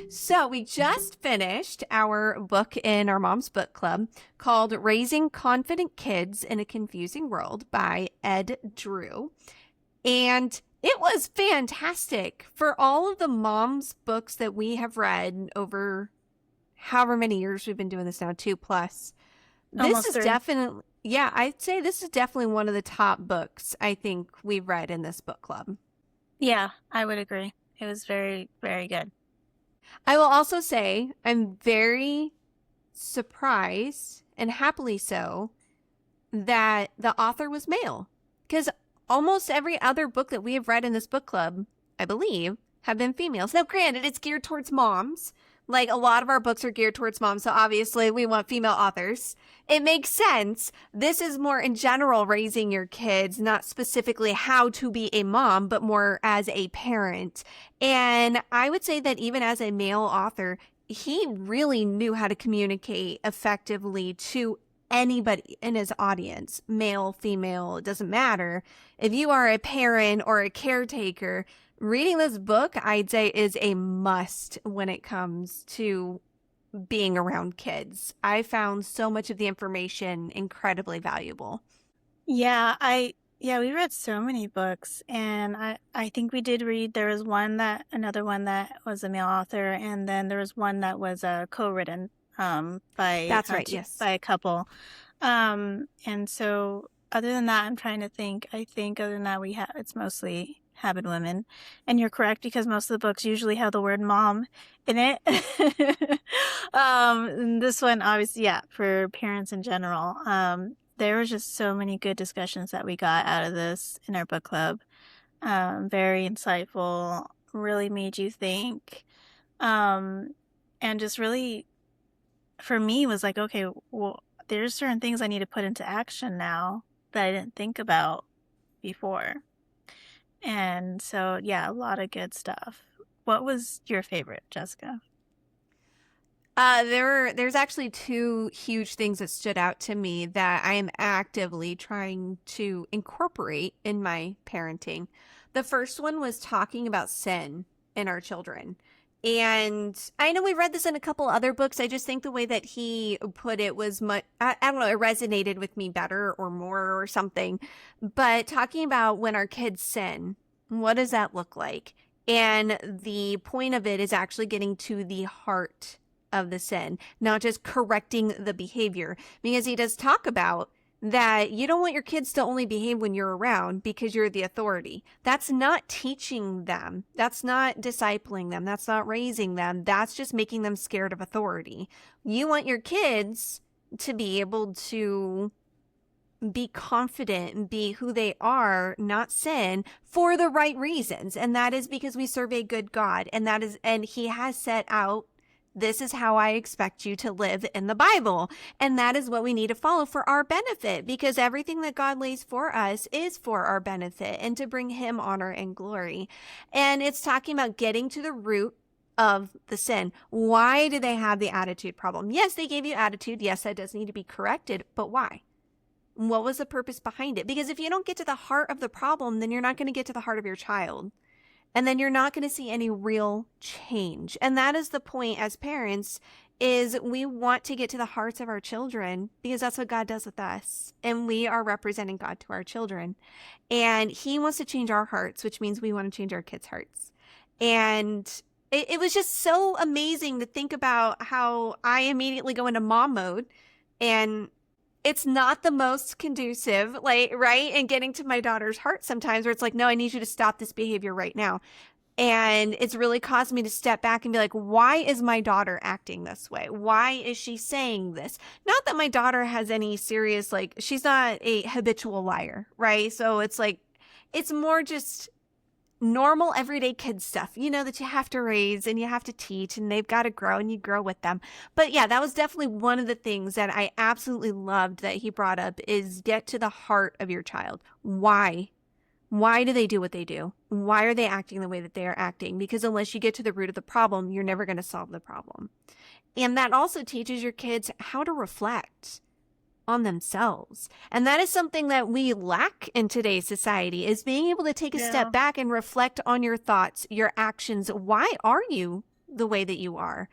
So we just finished our book in our mom's book club called Raising Confident Kids in a Confusing World by Ed Drew. And it was fantastic. For all of the mom's books that we have read over however many years we've been doing this now, 2+. This Almost is 3. definitely, yeah, I'd say this is definitely one of the top books I think we've read in this book club. Yeah, I would agree. It was very, very good. I will also say I'm very surprised, and happily so, that the author was male. Because almost every other book that we have read in this book club, I believe, have been females. Now, granted, it's geared towards moms. Like, a lot of our books are geared towards moms, so obviously we want female authors. It makes sense. This is more in general raising your kids, not specifically how to be a mom, but more as a parent. And I would say that even as a male author, he really knew how to communicate effectively to anybody in his audience, male, female, it doesn't matter. If you are a parent or a caretaker, reading this book, I'd say, is a must when it comes to being around kids. I found so much of the information incredibly valuable. Yeah, we read so many books, and I think we did read. There was another one that was a male author, and then there was one that was co-written by That's right, yes. by a couple. And so other than that, I'm trying to think. I think other than that, it's mostly have been women, and you're correct because most of the books usually have the word mom in it. And this one, obviously, yeah, for parents in general. There was just so many good discussions that we got out of this in our book club. Very insightful, really made you think. And just really, for me, was like, okay, well, there's certain things I need to put into action now that I didn't think about before. And so, yeah, a lot of good stuff. What was your favorite, Jessica? There's actually two huge things that stood out to me that I am actively trying to incorporate in my parenting. The first one was talking about sin in our children. And I know we read this in a couple other books. I just think the way that he put it was much, I don't know, it resonated with me better or more or something. But talking about when our kids sin, what does that look like? And the point of it is actually getting to the heart of the sin, not just correcting the behavior. Because he does talk about that you don't want your kids to only behave when you're around because you're the authority. That's not teaching them. That's not discipling them. That's not raising them. That's just making them scared of authority. You want your kids to be able to be confident and be who they are, not sin, for the right reasons. And that is because we serve a good God. And he has set out, this is how I expect you to live in the Bible. And that is what we need to follow for our benefit, because everything that God lays for us is for our benefit and to bring him honor and glory. And it's talking about getting to the root of the sin. Why do they have the attitude problem? Yes, they gave you attitude. Yes, that does need to be corrected, but why? What was the purpose behind it? Because if you don't get to the heart of the problem, then you're not going to get to the heart of your child. And then you're not going to see any real change. And that is the point as parents, is we want to get to the hearts of our children because that's what God does with us. And we are representing God to our children. And he wants to change our hearts, which means we want to change our kids' hearts. And it was just so amazing to think about how I immediately go into mom mode, and it's not the most conducive, like, right? And getting to my daughter's heart sometimes, where it's like, no, I need you to stop this behavior right now. And it's really caused me to step back and be like, why is my daughter acting this way? Why is she saying this? Not that my daughter has any serious, like, she's not a habitual liar, right? So it's like, it's more just normal everyday kid stuff, that you have to raise and you have to teach, and they've got to grow and you grow with them. But yeah, that was definitely one of the things that I absolutely loved that he brought up, is get to the heart of your child. Why do they do what they do? Why are they acting the way that they are acting? Because unless you get to the root of the problem, you're never going to solve the problem. And that also teaches your kids how to reflect. on themselves. And that is something that we lack in today's society, is being able to take a step Yeah. back and reflect on your thoughts, your actions. Why are you the way that you are?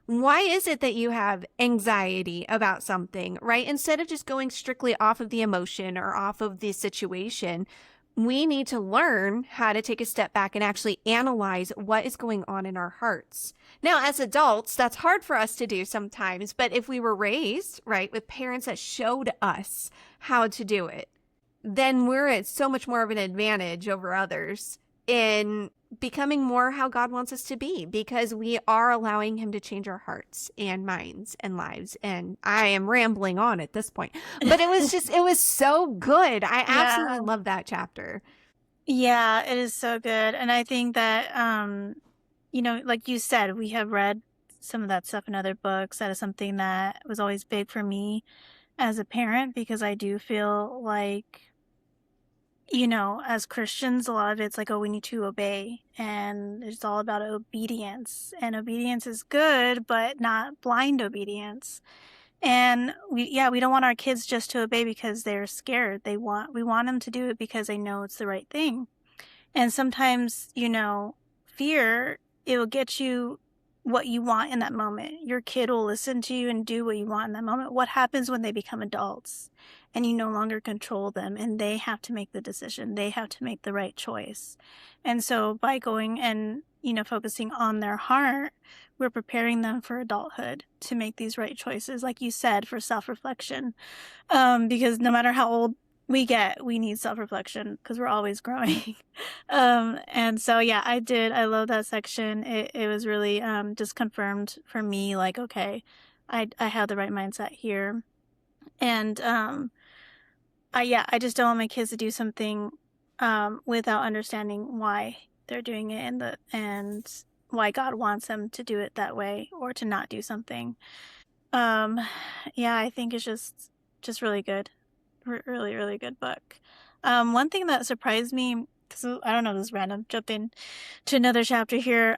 Why is it that you have anxiety about something, right? Instead of just going strictly off of the emotion or off of the situation, we need to learn how to take a step back and actually analyze what is going on in our hearts. Now, as adults, that's hard for us to do sometimes, but if we were raised, right, with parents that showed us how to do it, then we're at so much more of an advantage over others in becoming more how God wants us to be, because we are allowing him to change our hearts and minds and lives. And I am rambling on at this point, but it was so good. I absolutely Yeah. love that chapter. Yeah, it is so good. And I think that, like you said, we have read some of that stuff in other books. That is something that was always big for me as a parent, because I do feel like, as Christians, a lot of it's like, oh, we need to obey. And it's all about obedience. And obedience is good, but not blind obedience. And we don't want our kids just to obey because they're scared. We want them to do it because they know it's the right thing. And sometimes, fear, it will get you what you want in that moment. Your kid will listen to you and do what you want in that moment. What happens when they become adults and you no longer control them and they have to make the decision? They have to make the right choice. And so by going and, focusing on their heart, we're preparing them for adulthood to make these right choices, like you said, for self-reflection. Because no matter how old we need self-reflection because we're always growing. And so, yeah, I love that section. It was really, just confirmed for me, like, okay, I have the right mindset here. And, I just don't want my kids to do something, without understanding why they're doing it and why God wants them to do it that way or to not do something. Um, yeah, I think it's just really good. Really, really good book. One thing that surprised me, because I don't know, this is random, jump in to another chapter here,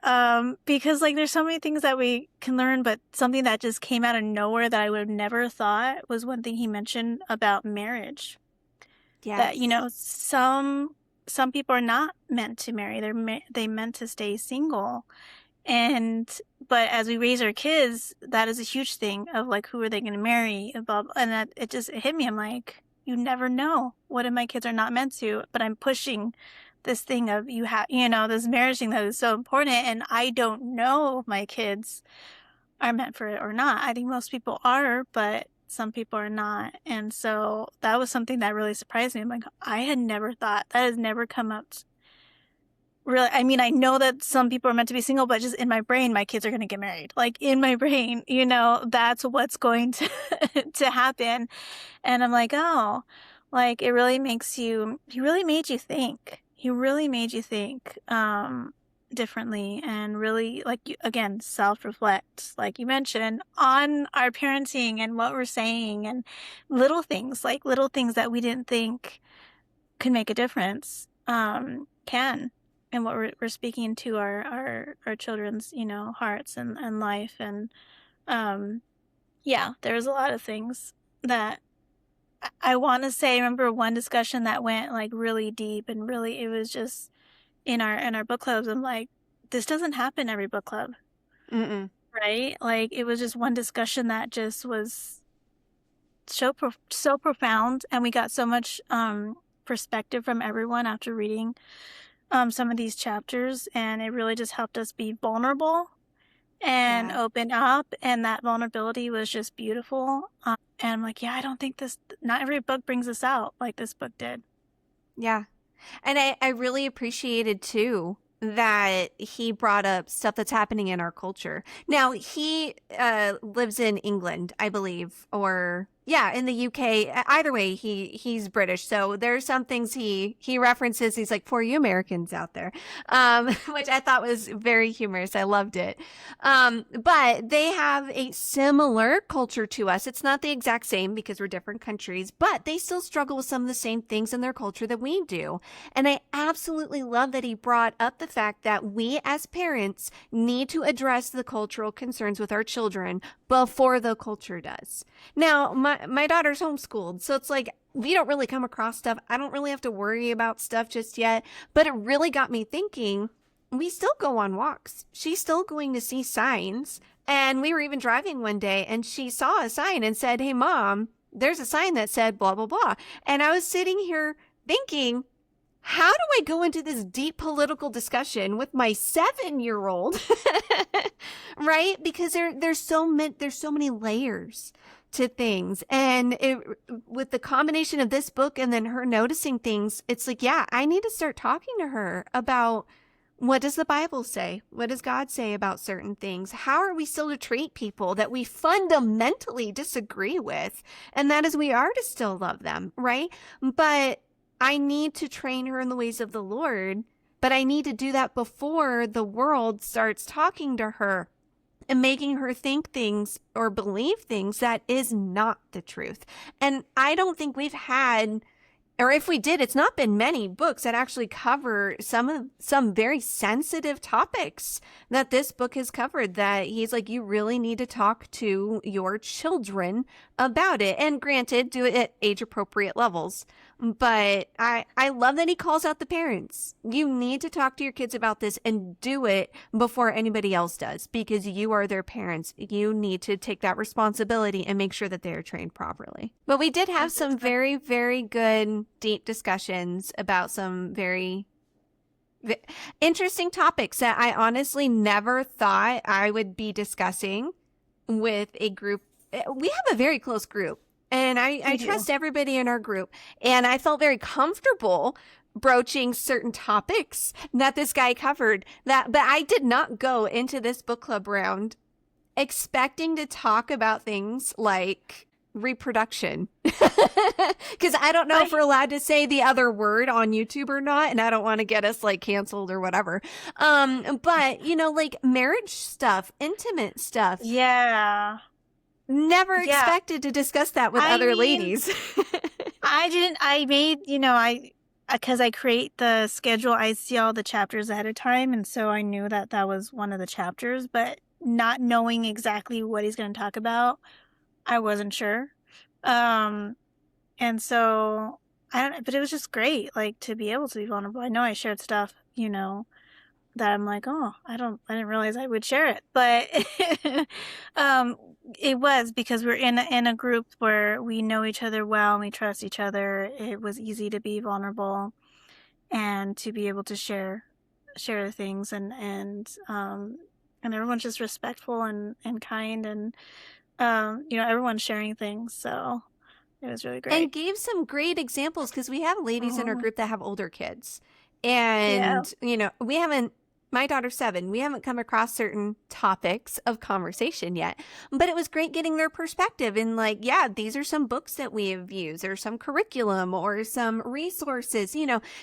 because like there's so many things that we can learn, but something that just came out of nowhere that I would have never thought was one thing he mentioned about marriage. That, Yes. some people are not meant to marry. They meant to stay single. But as we raise our kids, that is a huge thing of like, who are they going to marry? Above, and that it hit me. I'm like, you never know. What if my kids are not meant to? But I'm pushing this thing of this marriage thing that is so important. And I don't know if my kids are meant for it or not. I think most people are, but some people are not. And so that was something that really surprised me. I'm like, I had never thought that has never come up. Really, I mean, I know that some people are meant to be single, but just in my brain, my kids are going to get married. Like in my brain, that's what's going to to happen. And I'm like, oh, like it really he really made you think. He really made you think differently and really like again, self-reflect, like you mentioned, on our parenting and what we're saying and little things that we didn't think could make a difference can, and what we're speaking to our children's hearts and life. And yeah, there's a lot of things that I want to say. I remember one discussion that went like really deep and really, it was just in our book clubs. I'm like, this doesn't happen every book club. Mm-mm. Right, like it was just one discussion that just was so profound, and we got so much perspective from everyone after reading some of these chapters, and it really just helped us be vulnerable and Yeah. open up, and that vulnerability was just beautiful. And I'm like, yeah, I don't think not every book brings us out like this book did. Yeah. And I really appreciated too that he brought up stuff that's happening in our culture. Now, he lives in England, I believe, or yeah, in the UK. Either way, he's British. So there's some things he references. He's like, for you Americans out there, which I thought was very humorous. I loved it. But they have a similar culture to us. It's not the exact same because we're different countries, but they still struggle with some of the same things in their culture that we do. And I absolutely love that he brought up the fact that we as parents need to address the cultural concerns with our children before the culture does. Now, my daughter's homeschooled, so it's like we don't really come across stuff. I don't really have to worry about stuff just yet, but it really got me thinking. We still go on walks. She's still going to see signs. And we were even driving one day and she saw a sign and said, "Hey, Mom, there's a sign that said blah, blah, blah." And I was sitting here thinking, how do I go into this deep political discussion with my 7-year-old? Right? Because there's so many layers to things. And with the combination of this book and then her noticing things, it's like, yeah, I need to start talking to her about, what does the Bible say? What does God say about certain things? How are we still to treat people that we fundamentally disagree with? And that is, we are to still love them, right? But I need to train her in the ways of the Lord, but I need to do that before the world starts talking to her and making her think things or believe things that is not the truth. And I don't think we've had, or if we did, it's not been many books that actually cover some very sensitive topics that this book has covered, that he's like, you really need to talk to your children about it. And granted, do it at age appropriate levels. But I love that he calls out the parents. You need to talk to your kids about this and do it before anybody else does, because you are their parents. You need to take that responsibility and make sure that they are trained properly. But we did have some very, very good, deep discussions about some very interesting topics that I honestly never thought I would be discussing with a group. We have a very close group. And I trust everybody in our group. And I felt very comfortable broaching certain topics that this guy covered. But I did not go into this book club round expecting to talk about things like reproduction. Because I don't know if we're allowed to say the other word on YouTube or not. And I don't want to get us like canceled or whatever. But, like marriage stuff, intimate stuff. Yeah. Never expected to discuss that with other ladies. Because I create the schedule, I see all the chapters ahead of time. And so I knew that was one of the chapters, but not knowing exactly what he's going to talk about, I wasn't sure. And so but it was just great, like, to be able to be vulnerable. I know I shared stuff, that I'm like, oh, I didn't realize I would share it. But it was because we're in a group where we know each other well and we trust each other. It was easy to be vulnerable and to be able to share things, and everyone's just respectful and kind, and everyone's sharing things. So it was really great. And gave some great examples, because we have ladies in our group that have older kids. And, we haven't, my daughter's 7. We haven't come across certain topics of conversation yet, but it was great getting their perspective. And like, yeah, these are some books that we have used, or some curriculum, or some resources,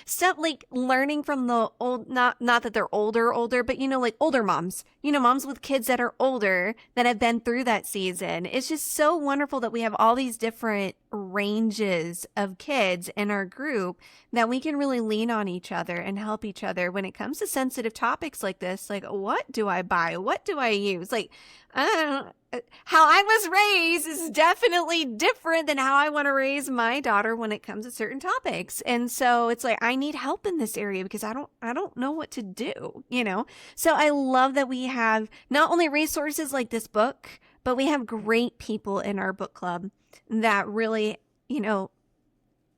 stuff like learning from the old, not that they're older, but, like older moms, moms with kids that are older that have been through that season. It's just so wonderful that we have all these different ranges of kids in our group that we can really lean on each other and help each other when it comes to sensitive topics like this. Like, what do I buy? What do I use? Like, I don't know. How I was raised is definitely different than how I want to raise my daughter when it comes to certain topics. And so it's like, I need help in this area because I don't know what to do, So I love that we have not only resources like this book, but we have great people in our book club that really,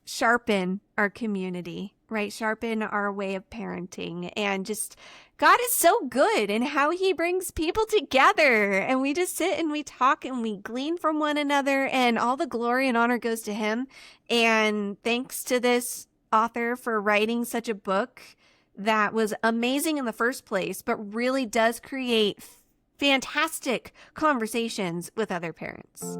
sharpen our community, right? Sharpen our way of parenting. And just, God is so good in how he brings people together. And we just sit and we talk and we glean from one another, and all the glory and honor goes to him. And thanks to this author for writing such a book that was amazing in the first place, but really does create fantastic conversations with other parents.